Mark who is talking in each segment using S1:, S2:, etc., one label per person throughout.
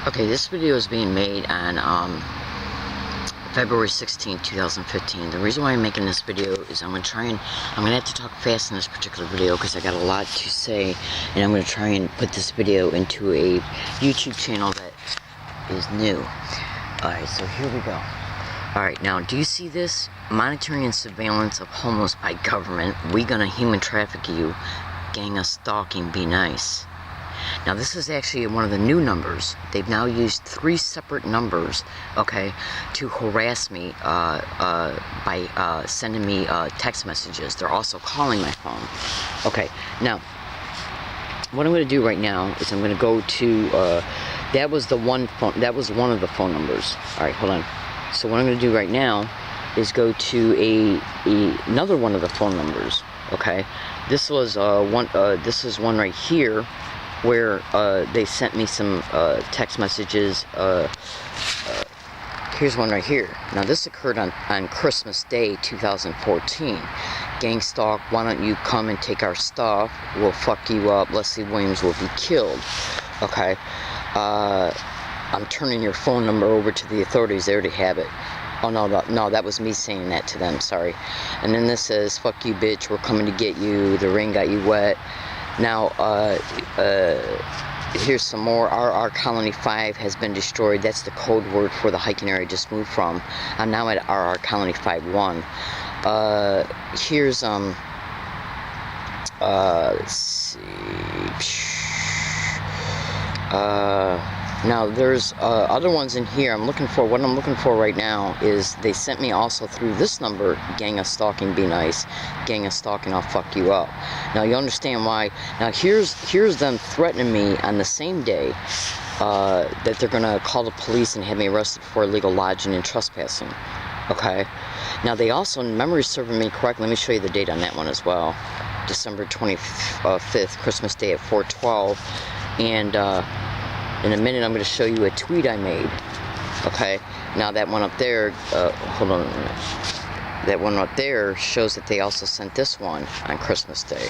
S1: Okay, this video is being made on February 16, 2015. The reason why I'm making this video is I'm going to have to talk fast in this particular video because I got a lot to say, and I'm going to try and put this video into a YouTube channel that is new. Alright, so here we go. Alright, now, do you see this? Monitoring and surveillance of homeless by government. We gonna human traffic you. Gang of stalking, be nice. Now this is actually one of the new numbers. They've now used 3 separate numbers, okay, to harass me by sending me text messages. They're also calling my phone. Okay, now what I'm going to do right now is I'm going to go to that was one of the phone numbers. All right, hold on. So what I'm going to do right now is go to another one of the phone numbers. Okay, this was this is one right here, where they sent me some text messages. Here's one right here. Now this occurred on Christmas Day 2014. Gang stalk, why don't you come and take our stuff? We'll fuck you up. Leslie Williams will be killed. Okay. I'm turning your phone number over to the authorities. They already have it. Oh no, that was me saying that to them, sorry. And then this says, fuck you bitch, we're coming to get you. The rain got you wet. Now, here's some more. RR Colony 5 has been destroyed. That's the code word for the hiking area I just moved from. I'm now at RR Colony 5-1. Here's, let's see. Now, there's other ones in here. What I'm looking for right now is they sent me also through this number, gang of stalking, be nice. Gang of stalking, I'll fuck you up. Now, you understand why. Now, here's them threatening me on the same day that they're going to call the police and have me arrested for illegal lodging and trespassing. Okay? Now, they also, memory serving me correctly, let me show you the date on that one as well. December 25th, Christmas Day at 4:12. And, in a minute, I'm going to show you a tweet I made. Okay? Now, that one up there, hold on a minute. That one up there shows that they also sent this one on Christmas Day.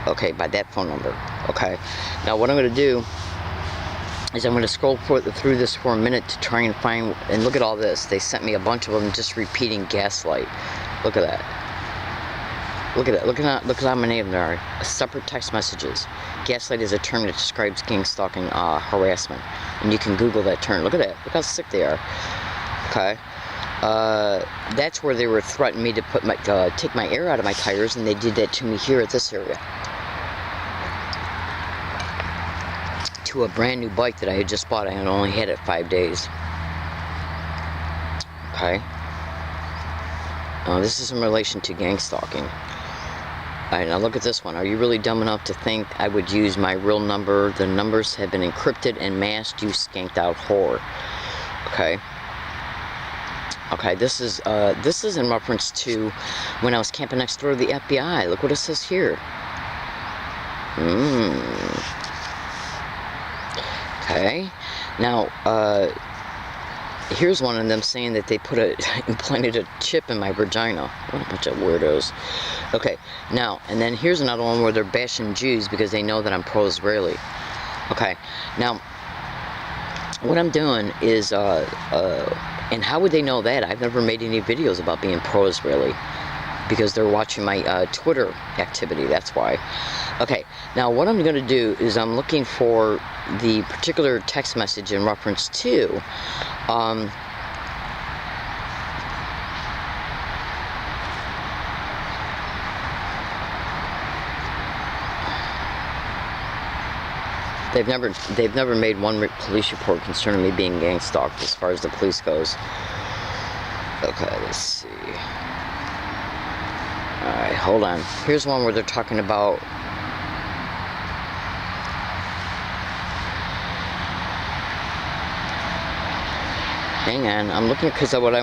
S1: Okay, by that phone number. Okay? Now, what I'm going to do is I'm going to scroll through this for a minute to try and find, and look at all this. They sent me a bunch of them just repeating gaslight. Look at that. Look at that. Look at how many of them there are. Separate text messages. Gaslight is a term that describes gang stalking harassment. And you can Google that term. Look at that. Look how sick they are. Okay. That's where they were threatening me to take my air out of my tires, and they did that to me here at this area. To a brand new bike that I had just bought. I had only had it 5 days. Okay. This is in relation to gang stalking. Alright, now look at this one. Are you really dumb enough to think I would use my real number? The numbers have been encrypted and masked, you skanked out whore. Okay. Okay, this is in reference to when I was camping next door to the FBI. Look what it says here. Okay. Now, here's one of them saying that they implanted a chip in my vagina. What a bunch of weirdos. Okay, now, and then here's another one where they're bashing Jews because they know that I'm pro-Israeli. Okay, now, what I'm doing is, and how would they know that? I've never made any videos about being pro-Israeli because they're watching my Twitter activity, that's why. Okay, now what I'm going to do is I'm looking for the particular text message in reference to they've never made one police report concerning me being gang stalked as far as the police goes. Okay, let's see. Alright, hold on. Here's one where they're talking about hang on, I'm looking because what I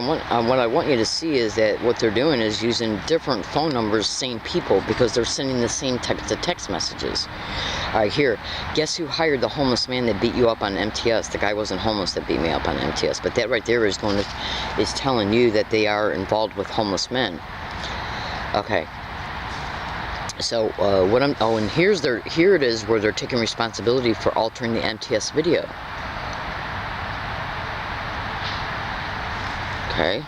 S1: want you to see is that what they're doing is using different phone numbers, same people, because they're sending the same types of text messages. Alright, here. Guess who hired the homeless man that beat you up on MTS? The guy wasn't homeless that beat me up on MTS, but that right there is telling you that they are involved with homeless men. Okay. So and here it is where they're taking responsibility for altering the MTS video. Okay.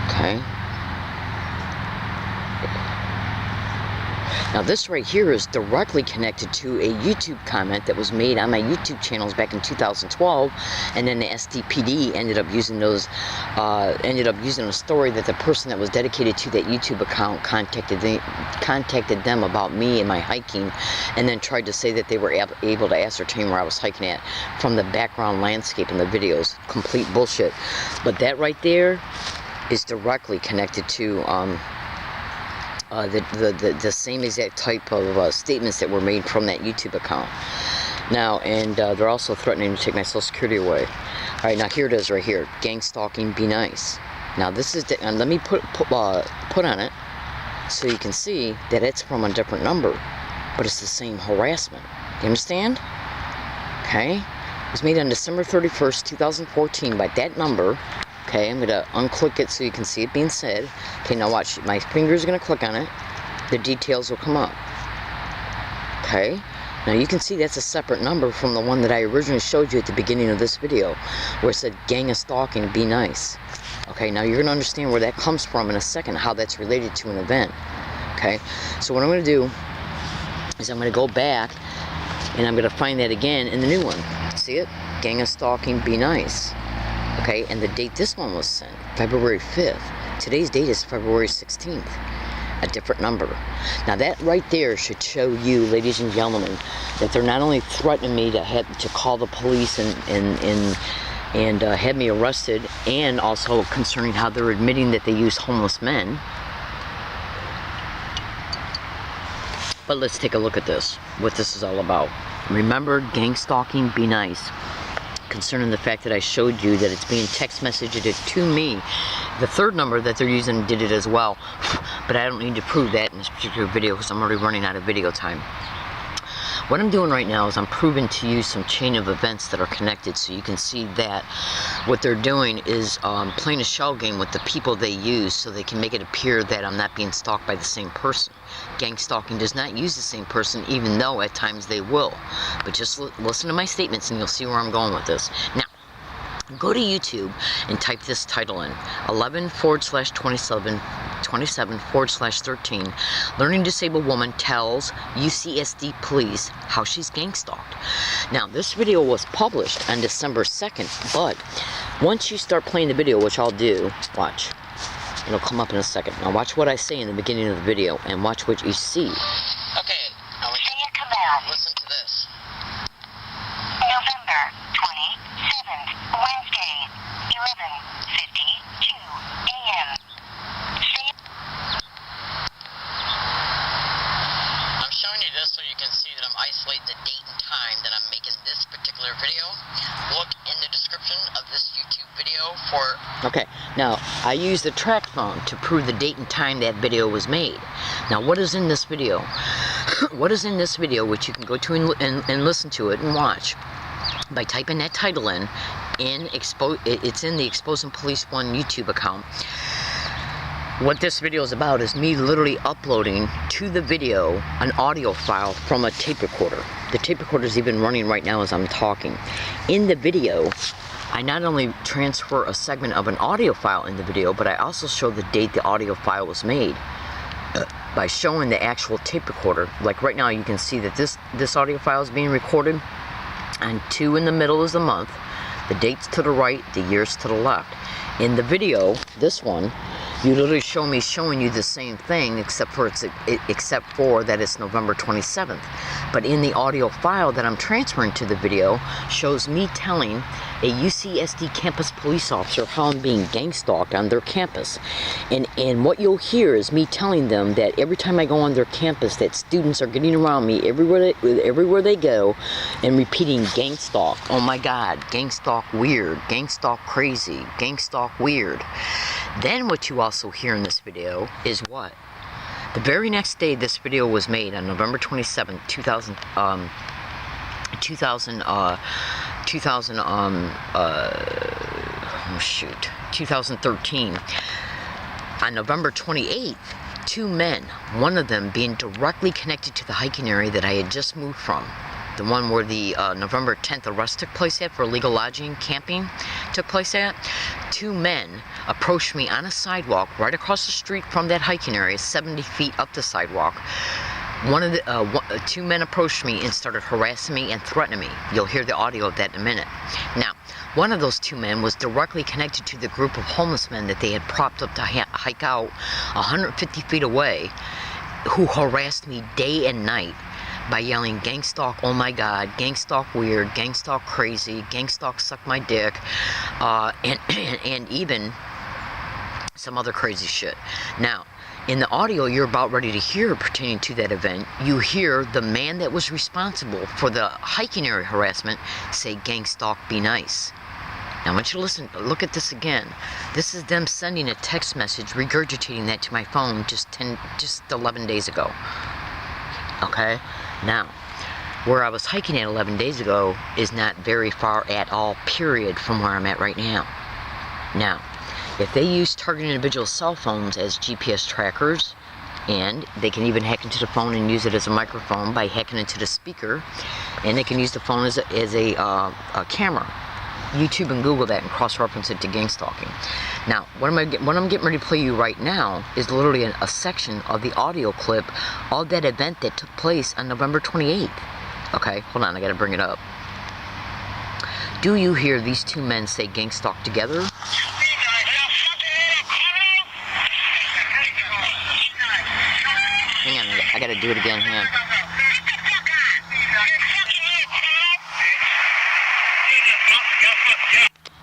S1: Okay. Now this right here is directly connected to a YouTube comment that was made on my YouTube channels back in 2012, and then the SDPD ended up using those, a story that the person that was dedicated to that YouTube account contacted them about me and my hiking, and then tried to say that they were able to ascertain where I was hiking at from the background landscape in the videos. Complete bullshit. But that right there is directly connected to the same exact type of statements that were made from that YouTube account. Now, and they're also threatening to take my Social Security away. Alright, now here it is right here. Gang stalking, be nice. Now this is, and let me put on it so you can see that it's from a different number, but it's the same harassment. You understand? Okay? It was made on December 31st, 2014 by that number. Okay, I'm going to unclick it so you can see it being said. Okay, now watch. My finger's going to click on it. The details will come up. Okay, now you can see that's a separate number from the one that I originally showed you at the beginning of this video, where it said gang of stalking, be nice. Okay, now you're going to understand where that comes from in a second, how that's related to an event. Okay, so what I'm going to do is I'm going to go back and I'm going to find that again in the new one. See it? Gang of stalking, be nice. Okay, and the date this one was sent, February 5th. Today's date is February 16th. A different number. Now that right there should show you, ladies and gentlemen, that they're not only threatening me to call the police and have me arrested, and also concerning how they're admitting that they use homeless men. But let's take a look at this, what this is all about. Remember, gang stalking, be nice. Concerning the fact that I showed you that it's being text messaged to me. The third number that they're using did it as well, but I don't need to prove that in this particular video because I'm already running out of video time. What I'm doing right now is I'm proving to you some chain of events that are connected, so you can see that what they're doing is playing a shell game with the people they use, so they can make it appear that I'm not being stalked by the same person. Gang stalking does not use the same person, even though at times they will. But just listen to my statements and you'll see where I'm going with this. Now, go to YouTube and type this title in, 11/27/13, learning disabled woman tells UCSD police how she's gang stalked. Now, this video was published on December 2nd, but once you start playing the video, which I'll do, watch. It'll come up in a second. Now watch what I say in the beginning of the video, and watch what you see. Okay, now listen to this.
S2: November 27th, Wednesday, 11:52 a.m.
S1: I'm showing you this so you can see that I'm isolating the date and time that I'm making this particular video. Look in the description of this YouTube video for... Okay, now I use the track phone to prove the date and time that video was made. Now what is in this video? What is in this video, which you can go to and listen to it and watch by typing that title in it's in the Exposing Police 1 YouTube account. What this video is about is me literally uploading to the video an audio file from a tape recorder. The tape recorder is even running right now as I'm talking. In the video, I not only transfer a segment of an audio file in the video, but I also show the date the audio file was made by showing the actual tape recorder. Like right now, you can see that this audio file is being recorded, and 2 in the middle is the month, the dates to the right, the years to the left. In the video, this one, you literally show me showing you the same thing, except for that it's November 27th. But in the audio file that I'm transferring to the video shows me telling a UCSD campus police officer how I'm being gang stalked on their campus. And what you'll hear is me telling them that every time I go on their campus that students are getting around me everywhere they go and repeating gang stalk. Oh my God, gang stalk weird, gang stalk crazy, gang stalk weird. Then what you also hear in this video is what? The very next day this video was made, on November 27th, 2013. On November 28th, 2 men, one of them being directly connected to the hiking area that I had just moved from. The one where the November 10th arrest took place at for illegal lodging camping took place at. 2 men approached me on a sidewalk right across the street from that hiking area, 70 feet up the sidewalk. 2 men approached me and started harassing me and threatening me. You'll hear the audio of that in a minute. Now, one of those 2 men was directly connected to the group of homeless men that they had propped up to hike out 150 feet away, who harassed me day and night by yelling, "Gang stalk, oh my god, gang stalk weird, gang stalk crazy, gang stalk suck my dick," and even some other crazy shit. Now, in the audio you're about ready to hear pertaining to that event, you hear the man that was responsible for the hiking area harassment say, "Gang stalk, be nice." Now I want you to listen, look at this again. This is them sending a text message, regurgitating that to my phone just 11 days ago. Okay? Now, where I was hiking at 11 days ago is not very far at all, period, from where I'm at right now. Now, if they use targeted individual cell phones as GPS trackers, and they can even hack into the phone and use it as a microphone by hacking into the speaker, and they can use the phone as a camera. YouTube and Google that and cross-reference it to gang stalking. Now, what I'm getting ready to play you right now is literally a section of the audio clip of that event that took place on November 28th. Okay, hold on, I gotta bring it up. Do you hear these 2 men say gang stalk together? Hang on, I gotta do it again, hang on.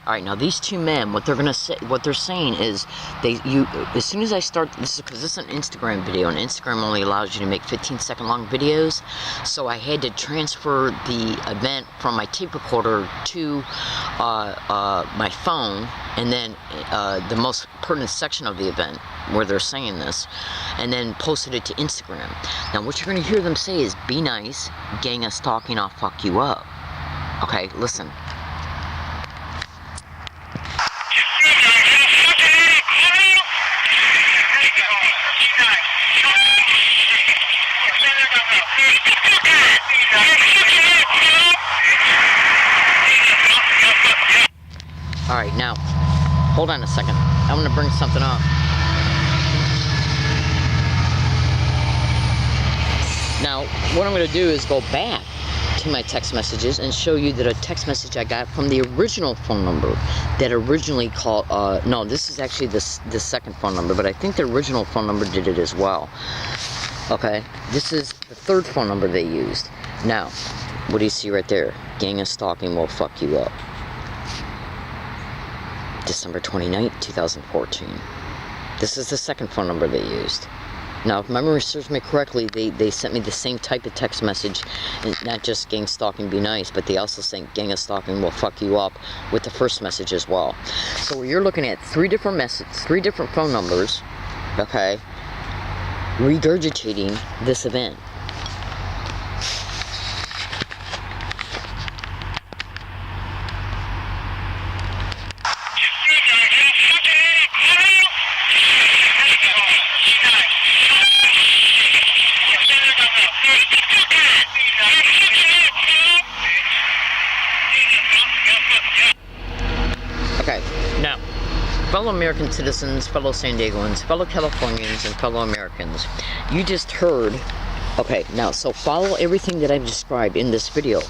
S1: Alright, now these 2 men, what they're saying is, as soon as I start, because this is an Instagram video, and Instagram only allows you to make 15-second long videos, so I had to transfer the event from my tape recorder to my phone, and then the most pertinent section of the event, where they're saying this, and then posted it to Instagram. Now what you're going to hear them say is, "Be nice, gang us stalking, I'll fuck you up." Okay, listen. Alright, now, hold on a second. I'm going to bring something up. Now, what I'm going to do is go back to my text messages and show you that a text message I got from the original phone number that originally called, no, this is actually the second phone number, but I think the original phone number did it as well. Okay, this is the 3rd phone number they used. Now, what do you see right there? Gang of stalking will fuck you up. December 29th, 2014. This is the 2nd phone number they used. Now, if memory serves me correctly, they sent me the same type of text message, and not just gang stalking be nice, but they also sent gang of stalking will fuck you up with the first message as well. So you're looking at 3 different messages, 3 different phone numbers, okay, regurgitating this event. Okay, now, fellow American citizens, fellow San Diegoans, fellow Californians, and fellow Americans, you just heard, okay, now, so follow everything that I've described in this video.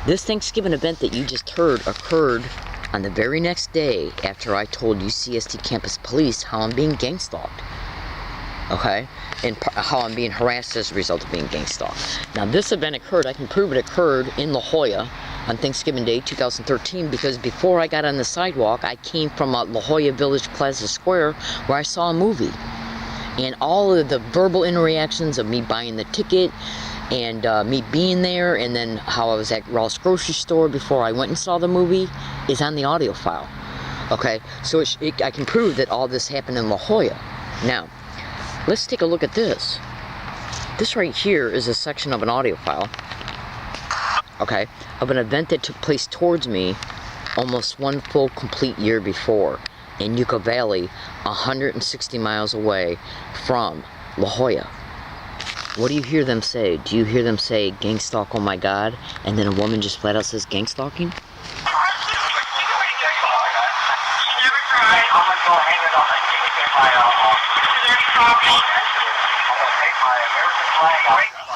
S1: This Thanksgiving event that you just heard occurred on the very next day after I told UCSD campus police how I'm being gang stalked. Okay, and how I'm being harassed as a result of being gang stalked. Now, this event occurred, I can prove it occurred in La Jolla on Thanksgiving Day 2013, because before I got on the sidewalk, I came from La Jolla Village Plaza Square, where I saw a movie. And all of the verbal interactions of me buying the ticket, and me being there, and then how I was at Ross Grocery Store before I went and saw the movie, is on the audio file. Okay, so I can prove that all this happened in La Jolla. Now, let's take a look at this. This right here is a section of an audio file, okay, of an event that took place towards me almost 1 full complete year before in Yucca Valley, 160 miles away from La Jolla. What do you hear them say? Do you hear them say, gang stalk, oh my god, and then a woman just flat out says gang stalking?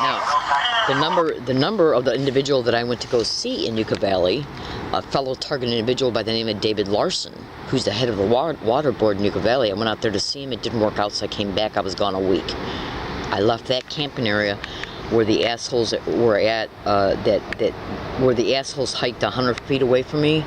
S1: Now, the number of the individual that I went to go see in Yucca Valley, a fellow target individual by the name of David Larson, who's the head of the water board in Yucca Valley. I went out there to see him. It didn't work out, so I came back. I was gone a week. I left that camping area where the assholes were at, where the assholes hiked 100 feet away from me,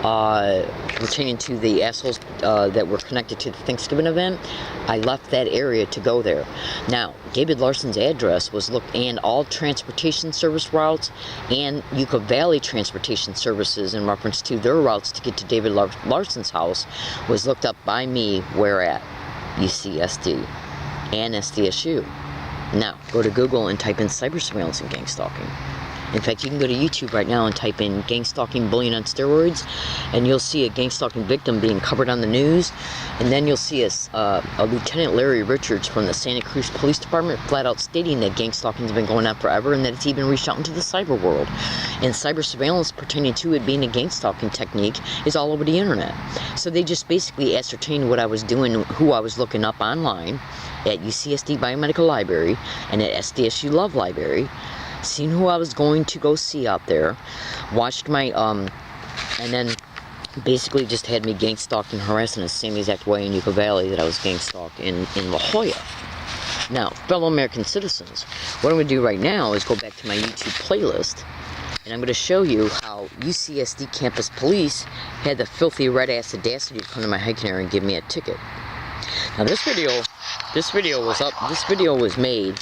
S1: pertaining to the assholes that were connected to the Thanksgiving event. I left that area to go there. Now, David Larson's address was looked, and all transportation service routes and Yucca Valley transportation services in reference to their routes to get to David Larson's house was looked up by me where at UCSD and SDSU. Now, go to Google and type in cyber surveillance and gang stalking. In fact, you can go to YouTube right now and type in gang stalking bullying on steroids, and you'll see a gang stalking victim being covered on the news. And then you'll see a Lieutenant Larry Richards from the Santa Cruz Police Department flat out stating that gang stalking has been going on forever and that it's even reached out into the cyber world. And cyber surveillance pertaining to it being a gang stalking technique is all over the internet. So they just basically ascertained what I was doing, who I was looking up online at UCSD Biomedical Library and at SDSU Love Library, seen who I was going to go see out there, watched my, and then basically just had me gang stalked and harassed in the same exact way in Yucca Valley that I was gang stalked in La Jolla. Now, fellow American citizens, what I'm going to do right now is go back to my YouTube playlist, and I'm going to show you how UCSD Campus Police had the filthy red-ass audacity to come to my hiking area and give me a ticket. Now, this video was made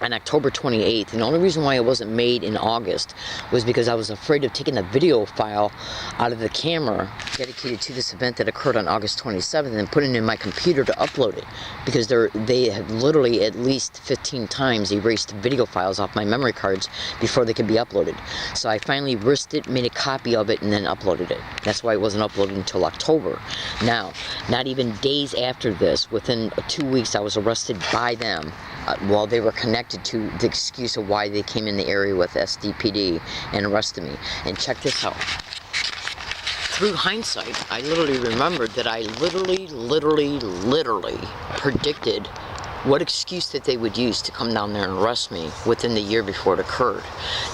S1: on October 28th, and the only reason why it wasn't made in August was because I was afraid of taking the video file out of the camera dedicated to this event that occurred on August 27th and putting it in my computer to upload it, because they have literally at least 15 times erased video files off my memory cards before they could be uploaded. So I finally risked it, made a copy of it, and then uploaded it. That's why it wasn't uploaded until October. Now, not even days after this, within 2 weeks, I was arrested by them while they were connected to the excuse of why they came in the area with SDPD and arrested me. And check this out. Through hindsight, I literally remembered that I literally predicted what excuse that they would use to come down there and arrest me within the year before it occurred.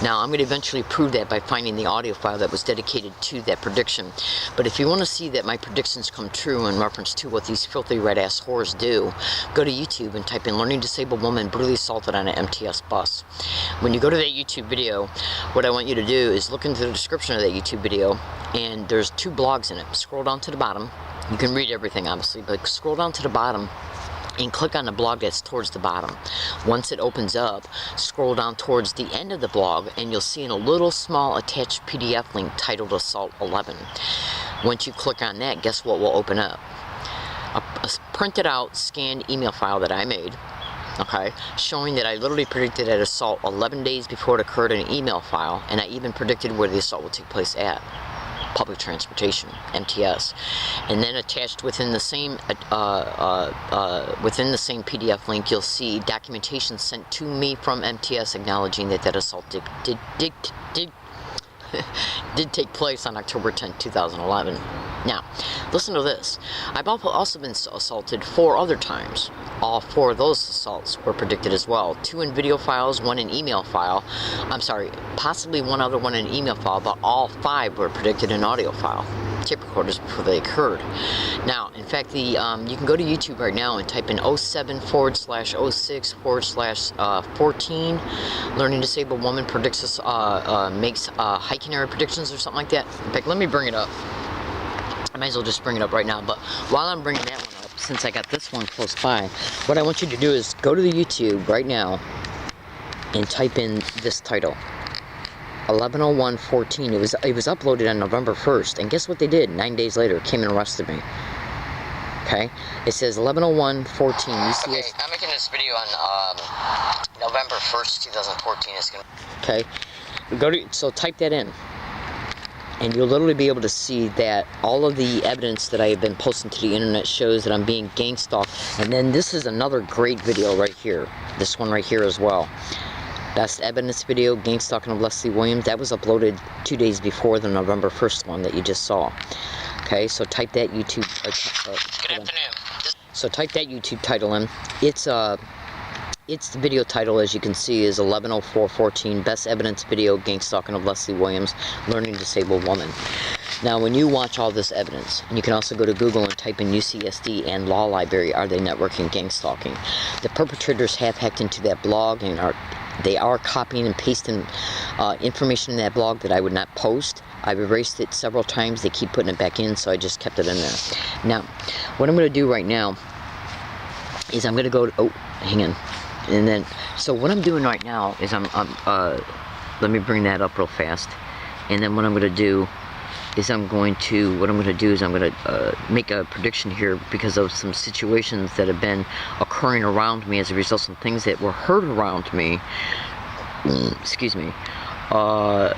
S1: Now, I'm going to eventually prove that by finding the audio file that was dedicated to that prediction. But if you want to see that my predictions come true in reference to what these filthy red-ass whores do, go to YouTube and type in learning disabled woman brutally assaulted on an MTS bus. When you go to that YouTube video, what I want you to do is look into the description of that YouTube video, and there's 2 blogs in it. Scroll down to the bottom. You can read everything, obviously, but scroll down to the bottom and click on the blog that's towards the bottom. Once it opens up, scroll down towards the end of the blog, and you'll see in a little small attached PDF link titled Assault 11. Once you click on that, guess what will open up? A printed out scanned email file that I made, okay, showing that I literally predicted that assault 11 days before it occurred in an email file, and I even predicted where the assault would take place at. Public transportation, MTS. And then attached within the same PDF link, you'll see documentation sent to me from MTS acknowledging that that assault did take place on October 10, 2011. Now, listen to this. I've also been assaulted 4 other times. All 4 of those assaults were predicted as well. 2 in video files, 1 in email file. I'm sorry, possibly 1 other one in email file, but all 5 were predicted in audio file. Tape recorders before they occurred. Now, in fact, you can go to YouTube right now and type in 07/06/14 learning disabled woman predicts makes hiking area predictions or something like that. In fact, let me bring it up. I might as well just bring it up right now, but while I'm bringing that one up, since I got this one close by, what I want you to do is go to the YouTube right now and type in this title. 11/01/14. It was uploaded on November 1st, and guess what they did? 9 days later, came and arrested me. Okay, it says 11/01/14.
S2: Okay, I'm making this video on November 1st, 2014. It's gonna.
S1: Okay, so type that in. And you'll literally be able to see that all of the evidence that I have been posting to the internet shows that I'm being gang stalked. And then this is another great video right here. This one right here as well. Best evidence video, gang stalking of Leslie Williams. That was uploaded 2 days before the November 1st one that you just saw. Okay, so type that YouTube.
S2: Good afternoon.
S1: So type that YouTube title in. It's the video title, as you can see, is 11:04:14. Best evidence video, gang stalking of Leslie Williams, learning disabled woman. Now, when you watch all this evidence, and you can also go to Google and type in UCSD and Law Library, are they networking gang stalking? The perpetrators have hacked into that blog and they are copying and pasting information in that blog that I would not post. I've erased it several times. They keep putting it back in, so I just kept it in there. Now, what I'm going to do right now is I'm going to go to, oh, hang on. And then, so what I'm doing right now is let me bring that up real fast. And then what I'm going to do is I'm going to make a prediction here because of some situations that have been occurring around me as a result of some things that were heard around me, excuse me, at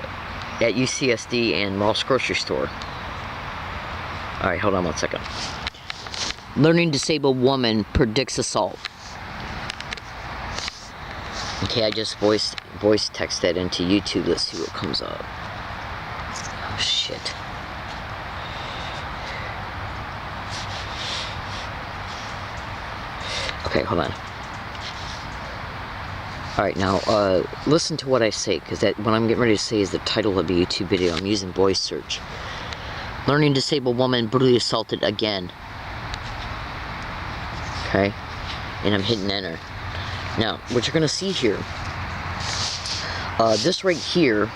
S1: UCSD and Ross Grocery Store. Alright, hold on one second. Learning disabled woman predicts assault. Okay, I just voice text that into YouTube. Let's see what comes up. Oh, shit. Okay, hold on. Alright, now, listen to what I say, because that what I'm getting ready to say is the title of the YouTube video. I'm using voice search. Learning disabled woman brutally assaulted again. Okay? And I'm hitting enter. Now, what you're going to see here, this right here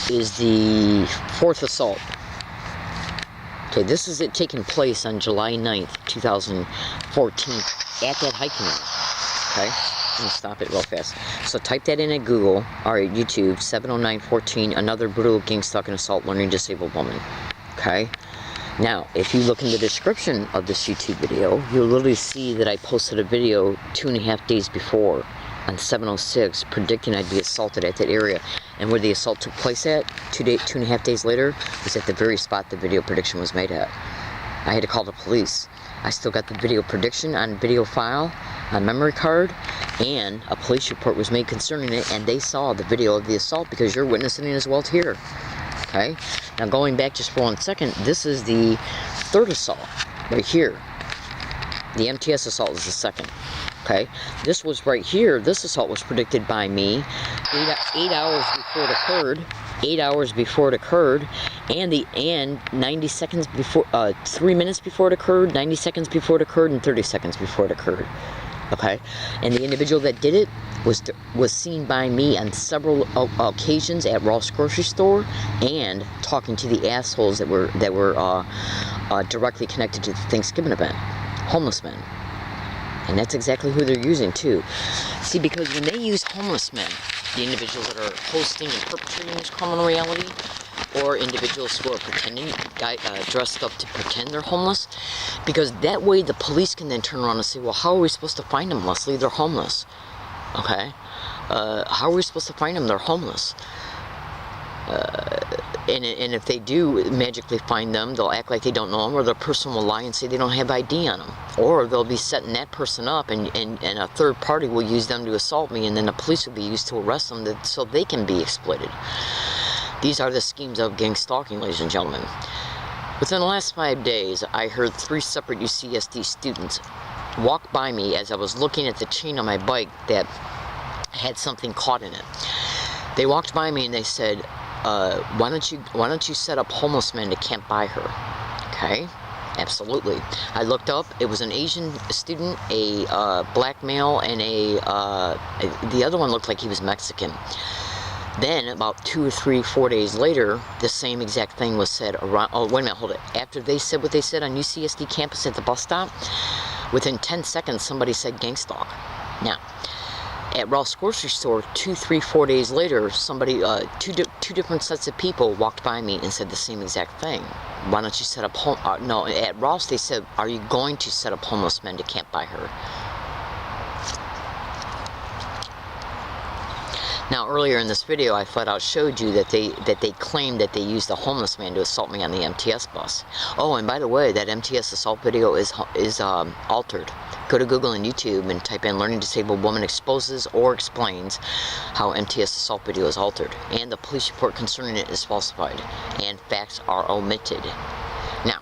S1: is the 4th assault. Okay, this is it taking place on July 9th, 2014 at that hiking area. Okay, let me stop it real fast. So type that in at Google, or at YouTube, 70914, another brutal gang stalking assault learning disabled woman. Okay. Now, if you look in the description of this YouTube video, you'll literally see that I posted a video 2.5 days before on 706 predicting I'd be assaulted at that area. And where the assault took place at, 2.5 days later, was at the very spot the video prediction was made at. I had to call the police. I still got the video prediction on video file, on memory card, and a police report was made concerning it, and they saw the video of the assault because you're witnessing it as well here. Okay, now going back just for 1 second, this is the 3rd assault, right here. The MTS assault is the 2nd. Okay, this was right here, this assault was predicted by me 8 hours before it occurred, 8 hours before it occurred, and 90 seconds before, 3 minutes before it occurred, 90 seconds before it occurred, and 30 seconds before it occurred. Okay, and the individual that did it was seen by me on several occasions at Ross Grocery Store and talking to the assholes that were directly connected to the Thanksgiving event, homeless men, and that's exactly who they're using too. See, because when they use homeless men, the individuals that are hosting and perpetrating this criminal reality, or individuals who are pretending, dressed up to pretend they're homeless, because that way the police can then turn around and say, well, how are we supposed to find them, Leslie? They're homeless. Okay? How are we supposed to find them? They're homeless. And if they do magically find them, they'll act like they don't know them, or the person will lie and say they don't have ID on them. Or they'll be setting that person up, and a third party will use them to assault me, and then the police will be used to arrest them so they can be exploited. These are the schemes of gang stalking, ladies and gentlemen. Within the last 5 days, I heard 3 separate UCSD students walk by me as I was looking at the chain on my bike that had something caught in it. They walked by me and they said, why don't you set up homeless men to camp by her? Okay, absolutely. I looked up, it was an Asian student, a black male, and the other one looked like he was Mexican. Then, about 2 or 3, 4 days later, the same exact thing was said around, oh, wait a minute, hold it. After they said what they said on UCSD campus at the bus stop, within 10 seconds, somebody said gang stalk. Now, at Ross Grocery Store, 2, 3, 4 days later, somebody, two different sets of people walked by me and said the same exact thing. Why don't you set up no, at Ross they said, are you going to set up homeless men to camp by her? Now, earlier in this video, I flat out showed you that they claimed that they used a homeless man to assault me on the MTS bus. Oh, and by the way, that MTS assault video is altered. Go to Google and YouTube and type in "Learning Disabled Woman Exposes or Explains How MTS Assault Video is Altered," and the police report concerning it is falsified, and facts are omitted. Now,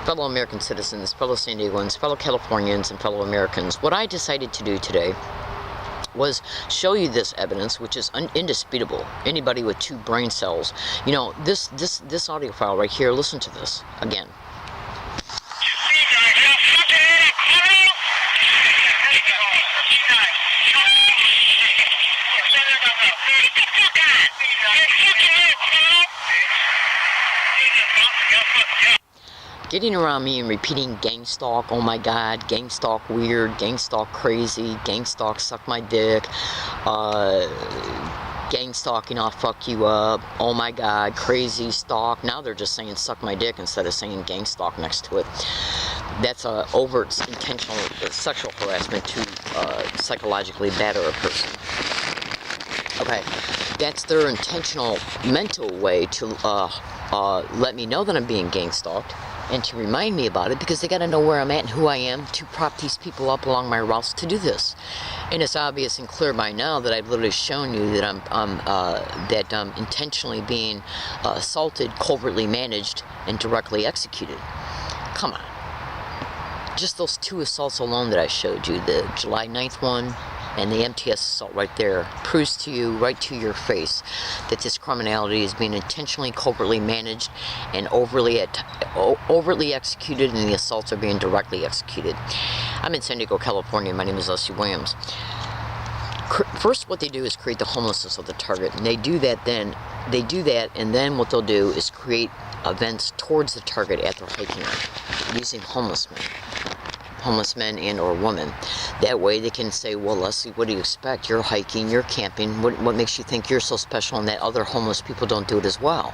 S1: fellow American citizens, fellow San Diegoans, fellow Californians, and fellow Americans, what I decided to do today was show you this evidence, which is indisputable. Anybody with 2 brain cells, you know, this audio file right here, listen to this again. Getting around me and repeating gang stalk, oh my god, gang stalk weird, gang stalk crazy, gang stalk suck my dick, gang stalking, I'll fuck you up, oh my god, crazy stalk. Now they're just saying suck my dick instead of saying gang stalk next to it. That's a overt, intentional sexual harassment to psychologically batter a person. Okay, that's their intentional mental way to let me know that I'm being gang stalked, and to remind me about it, because they got to know where I'm at and who I am to prop these people up along my routes to do this. And it's obvious and clear by now that I've literally shown you that I'm intentionally being assaulted, covertly managed, and directly executed. Come on. Just those 2 assaults alone that I showed you, the July 9th one and the MTS assault right there, proves to you, right to your face, that this criminality is being intentionally, covertly managed and overtly executed, and the assaults are being directly executed. I'm in San Diego, California. My name is Leslie Williams. First, what they do is create the homelessness of the target, and they do that, and then what they'll do is create events towards the target at their hiking area using homeless men and or women. That way they can say, well, Leslie, what do you expect? You're hiking, you're camping, what makes you think you're so special and that other homeless people don't do it as well?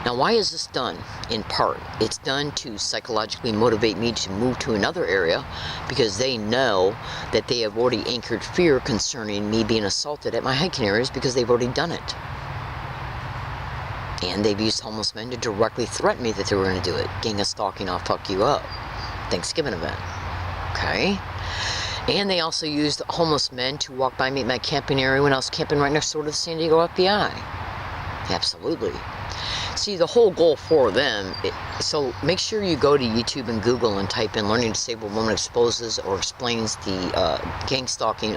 S1: Now, why is this done? In part, it's done to psychologically motivate me to move to another area, because they know that they have already anchored fear concerning me being assaulted at my hiking areas, because they've already done it. And they've used homeless men to directly threaten me that they were going to do it. Gang of stalking, I'll fuck you up. Thanksgiving event. Okay? And they also used homeless men to walk by me at my camping area when I was camping right next door to the San Diego FBI. Absolutely. See, the whole goal for them, so make sure you go to YouTube and Google and type in "Learning Disabled Woman Exposes or Explains the Gang Stalking,"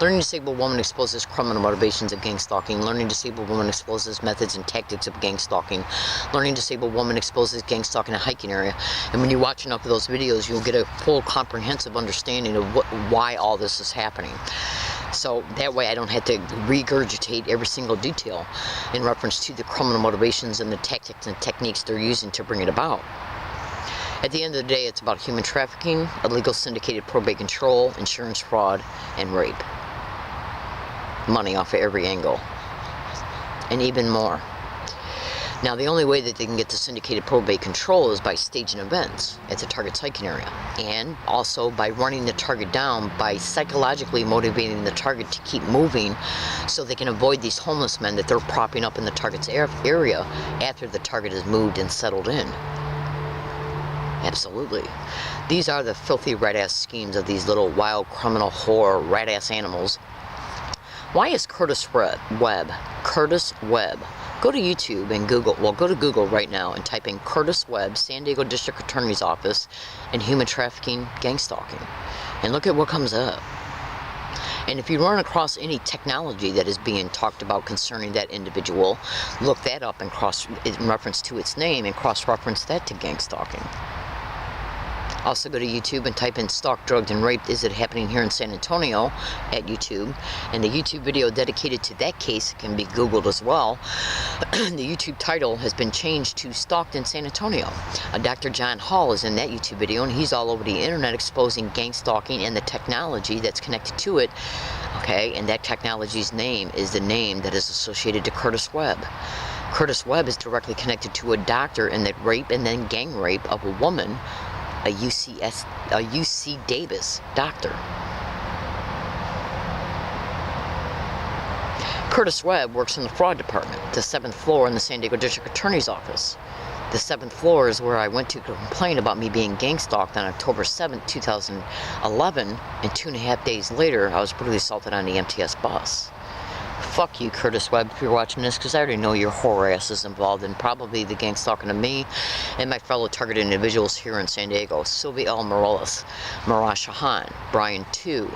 S1: "Learning Disabled Woman Exposes Criminal Motivations of Gang Stalking," "Learning Disabled Woman Exposes Methods and Tactics of Gang Stalking," "Learning Disabled Woman Exposes Gang Stalking in a Hiking Area." And when you watch enough of those videos, you'll get a full comprehensive understanding of why all this is happening. So that way I don't have to regurgitate every single detail in reference to the criminal motivations and the tactics and techniques they're using to bring it about. At the end of the day, it's about human trafficking, illegal syndicated probate control, insurance fraud, and rape. Money off of every angle. And even more. Now, the only way that they can get the syndicated probate control is by staging events at the target's hiking area, and also by running the target down, by psychologically motivating the target to keep moving so they can avoid these homeless men that they're propping up in the target's area after the target has moved and settled in. Absolutely. These are the filthy rat-ass schemes of these little wild criminal whore rat-ass animals. Why is Curtis Webb? Curtis Webb. Go to YouTube and Google, well, go to Google right now and type in Curtis Webb, San Diego District Attorney's Office, and human trafficking, gang stalking. And look at what comes up. And if you run across any technology that is being talked about concerning that individual, look that up and in reference to its name and cross-reference that to gang stalking. Also go to YouTube and type in "stalked, drugged, and raped, is it happening here in San Antonio" at YouTube. And the YouTube video dedicated to that case can be Googled as well. The YouTube title has been changed to "Stalked in San Antonio." Dr. John Hall is in that YouTube video, and he's all over the internet exposing gang stalking and the technology that's connected to it. Okay, and that technology's name is the name that is associated to Curtis Webb. Curtis Webb is directly connected to a doctor in that rape and then gang rape of a woman, a UC Davis doctor. Curtis Webb works in the fraud department, the 7th floor in the San Diego District Attorney's office. The 7th floor is where I went to complain about me being gang stalked on October 7th, 2011, and 2.5 days later, I was brutally assaulted on the MTS bus. Fuck you, Curtis Webb, if you're watching this, because I already know your whore ass is involved in probably the gang stalking of me and my fellow targeted individuals here in San Diego. Sylvia L. Morales, Marah Shahan, Brian 2,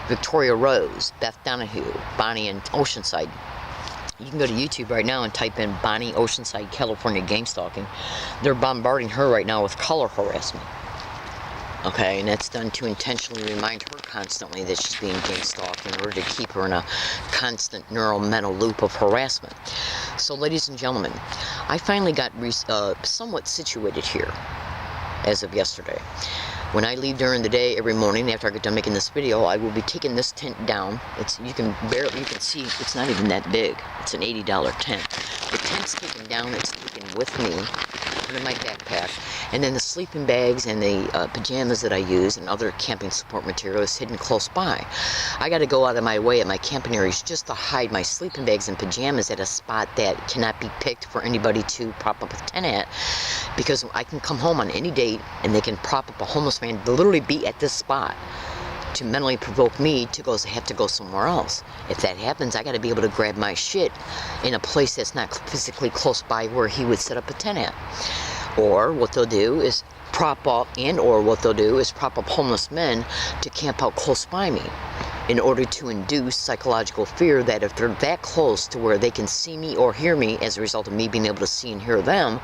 S1: Victoria Rose, Beth Donahue, Bonnie in Oceanside. You can go to YouTube right now and type in Bonnie Oceanside, California gang stalking. They're bombarding her right now with color harassment. Okay, and that's done to intentionally remind her constantly that she's being gang stalked in order to keep her in a constant neural mental loop of harassment. So, ladies and gentlemen, I finally got somewhat situated here as of yesterday. When I leave during the day every morning after I get done making this video, I will be taking this tent down. You can see it's not even that big. It's an $80 tent. The tent's taken down, it's taken with me in my backpack, and then the sleeping bags and the pajamas that I use and other camping support material is hidden close by. I got to go out of my way at my camping areas just to hide my sleeping bags and pajamas at a spot that cannot be picked for anybody to prop up a tent at, because I can come home on any date and they can prop up a homeless man to literally be at this spot to mentally provoke me to have to go somewhere else. If that happens, I got to be able to grab my shit in a place that's not physically close by where he would set up a tent at. Or what they'll do is prop up homeless men to camp out close by me in order to induce psychological fear that if they're that close to where they can see me or hear me as a result of me being able to see and hear them,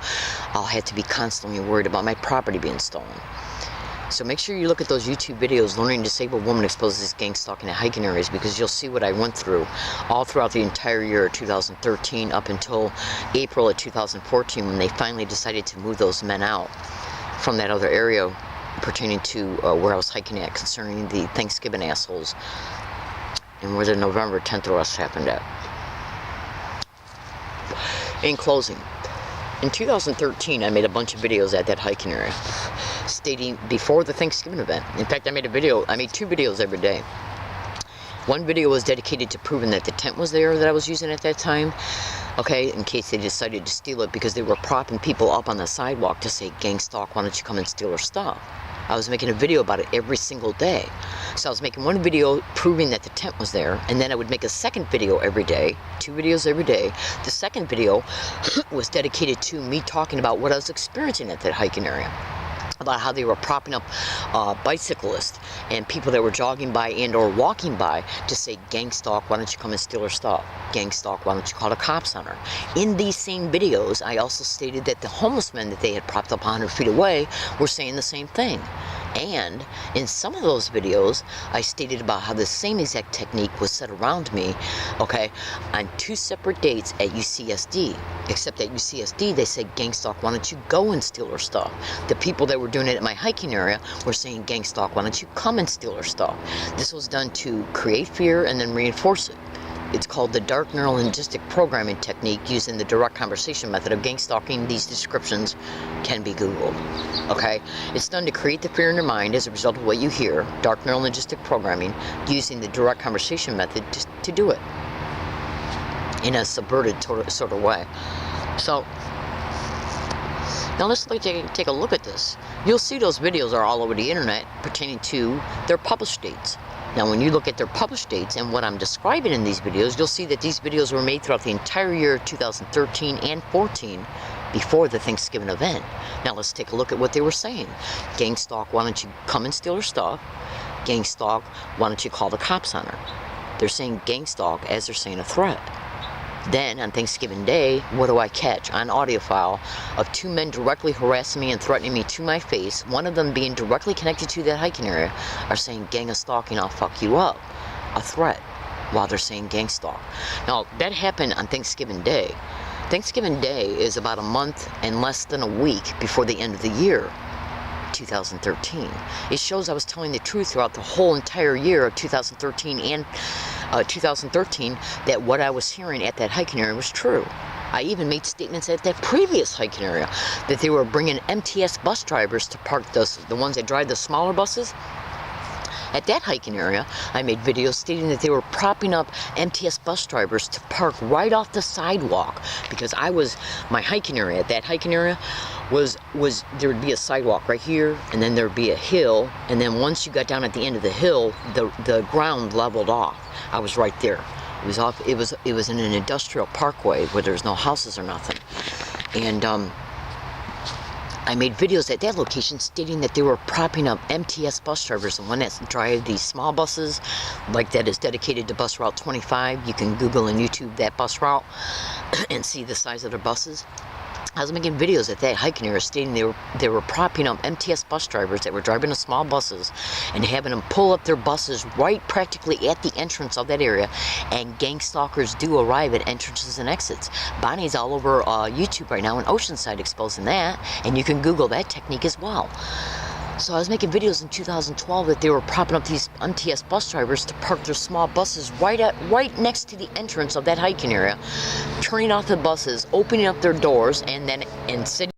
S1: I'll have to be constantly worried about my property being stolen. So make sure you look at those YouTube videos, Learning Disabled Woman Exposes Gang Stalking at Hiking Areas, because you'll see what I went through all throughout the entire year of 2013 up until April of 2014 when they finally decided to move those men out from that other area pertaining to where I was hiking at concerning the Thanksgiving assholes and where the November 10th arrest happened at. In closing, in 2013 I made a bunch of videos at that hiking area stating before the Thanksgiving event. In fact, I made 2 videos every day. One video was dedicated to proving that the tent was there that I was using at that time, okay, in case they decided to steal it because they were propping people up on the sidewalk to say, gang stalk, why don't you come and steal our stuff? I was making a video about it every single day. So I was making one video proving that the tent was there, and then I would make a second video every day, 2 videos every day. The second video was dedicated to me talking about what I was experiencing at that hiking area, about how they were propping up bicyclists and people that were jogging by and or walking by to say, gang stalk, why don't you come and steal her stuff? Gang stalk, why don't you call the cops on her? In these same videos, I also stated that the homeless men that they had propped up 100 feet away were saying the same thing. And in some of those videos, I stated about how the same exact technique was set around me, okay, on 2 separate dates at UCSD. Except at UCSD, they said, gang stalk, why don't you go and steal her stuff? The people that were doing it at my hiking area were saying, gang stalk, why don't you come and steal her stuff? This was done to create fear and then reinforce it. It's called the dark neurolinguistic programming technique using the direct conversation method of gang stalking. These descriptions can be Googled. Okay? It's done to create the fear in your mind as a result of what you hear, dark neurolinguistic programming, using the direct conversation method to do it in a subverted sort of way. So, now let's take a look at this. You'll see those videos are all over the internet pertaining to their published dates. Now, when you look at their published dates and what I'm describing in these videos, you'll see that these videos were made throughout the entire year of 2013 and 14 before the Thanksgiving event. Now, let's take a look at what they were saying. Gang stalk, why don't you come and steal her stuff? Gang stalk, why don't you call the cops on her? They're saying gang stalk as they're saying a threat. Then, on Thanksgiving Day, what do I catch? On audio file of 2 men directly harassing me and threatening me to my face, one of them being directly connected to that hiking area, are saying, gang of stalking, I'll fuck you up. A threat, while they're saying gang stalk. Now, that happened on Thanksgiving Day. Thanksgiving Day is about a month and less than a week before the end of the year, 2013. It shows I was telling the truth throughout the whole entire year of 2013 and 2013 that what I was hearing at that hiking area was true. I even made statements at that previous hiking area that they were bringing MTS bus drivers to park the ones that drive the smaller buses. At that hiking area, I made videos stating that they were propping up MTS bus drivers to park right off the sidewalk, because my hiking area, at that hiking area, was there would be a sidewalk right here, and then there would be a hill, and then once you got down at the end of the hill, the ground leveled off. I was right there. It was in an industrial parkway where there's no houses or nothing. And I made videos at that location stating that they were propping up MTS bus drivers, the one that drive these small buses, like that is dedicated to bus route 25. You can Google and YouTube that bus route and see the size of their buses. I was making videos at that hiking area stating they were propping up MTS bus drivers that were driving the small buses and having them pull up their buses right practically at the entrance of that area, and gang stalkers do arrive at entrances and exits. Bonnie's all over YouTube right now in Oceanside exposing that, and you can Google that technique as well. So I was making videos in 2012 that they were propping up these MTS bus drivers to park their small buses right next to the entrance of that hiking area, turning off the buses, opening up their doors, and then sitting